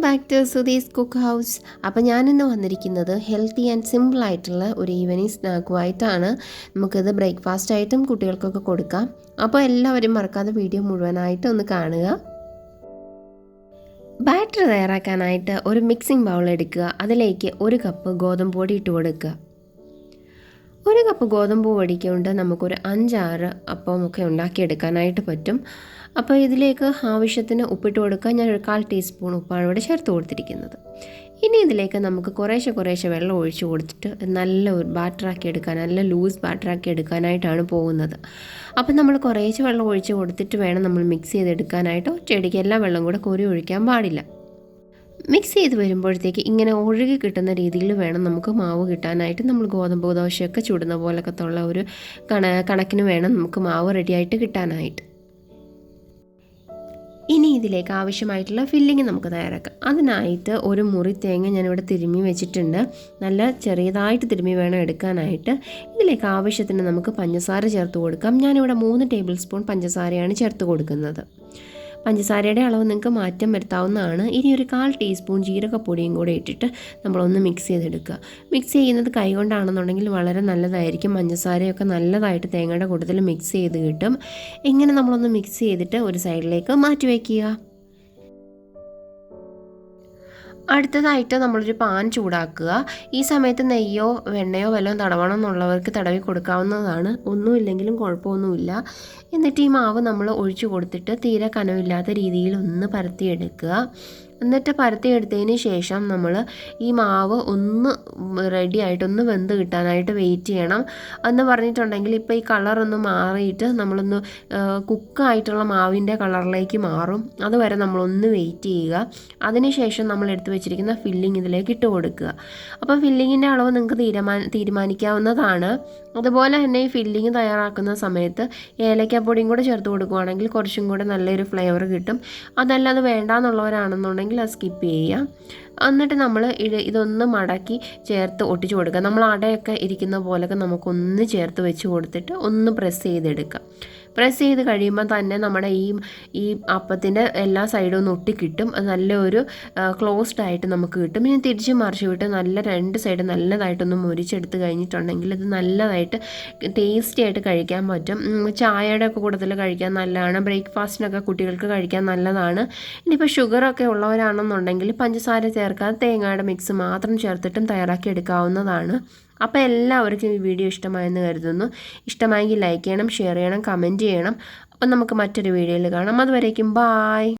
Back to Sudhi's cook house. അപ്പോൾ ഞാനിന്ന് വന്നിരിക്കുന്നത് ഹെൽത്തി ആൻഡ് സിമ്പിൾ ആയിട്ടുള്ള ഒരു ഈവനിങ് സ്നാക്കുമായിട്ടാണ്. നമുക്കിത് ബ്രേക്ക്ഫാസ്റ്റ് ആയിട്ടും കുട്ടികൾക്കൊക്കെ കൊടുക്കാം. അപ്പോൾ എല്ലാവരും മറക്കാതെ വീഡിയോ മുഴുവനായിട്ട് ഒന്ന് കാണുക. ബാറ്റർ തയ്യാറാക്കാനായിട്ട് ഒരു മിക്സിംഗ് ബൗൾ എടുക്കുക. അതിലേക്ക് 1 കപ്പ് ഗോതമ്പ് പൊടി ഇട്ട് കൊടുക്കുക. 1 കപ്പ് ഗോതമ്പ് പൊടിക്കൊണ്ട് നമുക്കൊരു 5-6 അപ്പമൊക്കെ ഉണ്ടാക്കിയെടുക്കാനായിട്ട് പറ്റും. അപ്പോൾ ഇതിലേക്ക് ആവശ്യത്തിന് ഉപ്പിട്ട് കൊടുക്കുക. ഞാൻ 1/4 ടീസ്പൂൺ ഉപ്പാണ് ഇവിടെ ചേർത്ത് കൊടുത്തിരിക്കുന്നത്. ഇനി ഇതിലേക്ക് നമുക്ക് കുറേശ്ശെ വെള്ളം ഒഴിച്ച് കൊടുത്തിട്ട് നല്ല ഒരു ബാറ്ററാക്കി എടുക്കാൻ, നല്ല ലൂസ് ബാറ്ററാക്കി എടുക്കാനായിട്ടാണ് പോകുന്നത്. അപ്പം നമ്മൾ കുറേശ്ശെ വെള്ളം ഒഴിച്ച് കൊടുത്തിട്ട് വേണം നമ്മൾ മിക്സ് ചെയ്തെടുക്കാനായിട്ട്. ഒറ്റയടിക്ക് എല്ലാ വെള്ളം കൂടെ കോരി ഒഴിക്കാൻ പാടില്ല. മിക്സ് ചെയ്ത് വരുമ്പോഴത്തേക്ക് ഇങ്ങനെ ഒഴുകി കിട്ടുന്ന രീതിയിൽ വേണം നമുക്ക് മാവ് കിട്ടാനായിട്ട്. നമ്മൾ ഗോതമ്പ് ദോശയൊക്കെ ചുടുന്ന പോലൊക്കെ ഉള്ള ഒരു കണക്കിന് വേണം നമുക്ക് മാവ് റെഡിയായിട്ട് കിട്ടാനായിട്ട്. ഇനി ഇതിലേക്ക് ആവശ്യമായിട്ടുള്ള ഫില്ലിങ് നമുക്ക് തയ്യാറാക്കാം. അതിനായിട്ട് ഒരു മുറി തേങ്ങ ഞാനിവിടെ തിരുമ്മി വെച്ചിട്ടുണ്ട്. നല്ല ചെറിയതായിട്ട് തിരുമ്മി വേണം എടുക്കാനായിട്ട്. ഇതിലേക്ക് ആവശ്യത്തിന് നമുക്ക് പഞ്ചസാര ചേർത്ത് കൊടുക്കാം. ഞാനിവിടെ 3 ടേബിൾ സ്പൂൺ പഞ്ചസാരയാണ് ചേർത്ത് കൊടുക്കുന്നത്. പഞ്ചസാരയുടെ അളവ് നിങ്ങൾക്ക് മാറ്റം വരുത്താവുന്നതാണ്. ഇനി ഒരു 1/4 ടീസ്പൂൺ ജീരകപ്പൊടിയും കൂടെ ഇട്ടിട്ട് നമ്മളൊന്ന് മിക്സ് ചെയ്തെടുക്കുക. മിക്സ് ചെയ്യുന്നത് കൈകൊണ്ടാണെന്നുണ്ടെങ്കിൽ വളരെ നല്ലതായിരിക്കും. പഞ്ചസാരയൊക്കെ നല്ലതായിട്ട് തേങ്ങയുടെ കൂട്ടത്തിൽ മിക്സ് ചെയ്ത് കിട്ടും. ഇങ്ങനെ നമ്മളൊന്ന് മിക്സ് ചെയ്തിട്ട് ഒരു സൈഡിലേക്ക് മാറ്റി വയ്ക്കുക. അടുത്തതായിട്ട് നമ്മളൊരു പാൻ ചൂടാക്കുക. ഈ സമയത്ത് നെയ്യോ വെണ്ണയോ വല്ലതും തടവണം എന്നുള്ളവർക്ക് തടവി കൊടുക്കാവുന്നതാണ്. ഒന്നുമില്ലെങ്കിലും കുഴപ്പമൊന്നുമില്ല. എന്നിട്ട് ഈ മാവ് നമ്മൾ ഒഴിച്ചു കൊടുത്തിട്ട് തീരെ കനമില്ലാത്ത രീതിയിൽ ഒന്ന് പരത്തിയെടുക്കുക. എന്നിട്ട് പരത്തിയെടുത്തതിന് ശേഷം നമ്മൾ ഈ മാവ് ഒന്ന് റെഡിയായിട്ടൊന്ന് വെന്ത് കിട്ടാനായിട്ട് വെയിറ്റ് ചെയ്യണം. എന്ന് പറഞ്ഞിട്ടുണ്ടെങ്കിൽ ഇപ്പോൾ ഈ കളറൊന്ന് മാറിയിട്ട് നമ്മളൊന്ന് കുക്കായിട്ടുള്ള മാവിൻ്റെ കളറിലേക്ക് മാറും. അതുവരെ നമ്മളൊന്ന് വെയിറ്റ് ചെയ്യുക. അതിനുശേഷം നമ്മൾ എടുത്ത് വെച്ചിരിക്കുന്ന ഫില്ലിങ് ഇതിലേക്ക് ഇട്ട് കൊടുക്കുക. അപ്പോൾ ഫില്ലിങ്ങിൻ്റെ അളവ് നിങ്ങൾക്ക് തീരുമാനിക്കാവുന്നതാണ്. അതുപോലെ തന്നെ ഈ ഫില്ലിങ് തയ്യാറാക്കുന്ന സമയത്ത് ഏലക്കാപ്പൊടിയും കൂടെ ചേർത്ത് കൊടുക്കുകയാണെങ്കിൽ കുറച്ചും കൂടെ നല്ലൊരു ഫ്ലേവർ കിട്ടും. അതല്ല അത് വേണ്ടാന്നുള്ളവരാണെന്നുണ്ടെങ്കിൽ അത് സ്കിപ്പ് ചെയ്യാം. എന്നിട്ട് നമ്മൾ ഇതൊന്ന് മടക്കി ചേർത്ത് ഒട്ടിച്ചു കൊടുക്കുക. നമ്മൾ അടയൊക്കെ ഇരിക്കുന്ന പോലൊക്കെ നമുക്കൊന്ന് ചേർത്ത് വെച്ച് കൊടുത്തിട്ട് ഒന്ന് പ്രസ് ചെയ്തെടുക്കാം. പ്രസ് ചെയ്ത് കഴിയുമ്പോൾ തന്നെ നമ്മുടെ ഈ അപ്പത്തിൻ്റെ എല്ലാ സൈഡും ഒന്ന് ഒട്ടിക്കിട്ടും. നല്ലൊരു ക്ലോസ്ഡ് ആയിട്ട് നമുക്ക് കിട്ടും. ഇനി തിരിച്ച് മറിച്ച് വിട്ട് നല്ല 2 സൈഡ് നല്ലതായിട്ടൊന്ന് മുരിച്ചെടുത്ത് കഴിഞ്ഞിട്ടുണ്ടെങ്കിൽ ഇത് നല്ലതായിട്ട് ടേസ്റ്റി ആയിട്ട് കഴിക്കാൻ പറ്റും. ചായയുടെ ഒക്കെ കൂട്ടത്തിൽ കഴിക്കാൻ നല്ലതാണ്. ബ്രേക്ക്ഫാസ്റ്റിനൊക്കെ കുട്ടികൾക്ക് കഴിക്കാൻ നല്ലതാണ്. ഇനിയിപ്പോൾ ഷുഗറൊക്കെ ഉള്ളവരാണെന്നുണ്ടെങ്കിൽ പഞ്ചസാര ചേർക്കാതെ തേങ്ങയുടെ മിക്സ് മാത്രം ചേർത്തിട്ടും തയ്യാറാക്കി എടുക്കാവുന്നതാണ്. അപ്പോൾ എല്ലാവർക്കും ഈ വീഡിയോ ഇഷ്ടമായെന്ന് കരുതുന്നു. ഇഷ്ടമായെങ്കിൽ ലൈക്ക് ചെയ്യണം, ഷെയർ ചെയ്യണം, കമൻറ്റ് ചെയ്യണം. അപ്പം നമുക്ക് മറ്റൊരു വീഡിയോയിൽ കാണാം. അതുവരേക്കും ബായ്.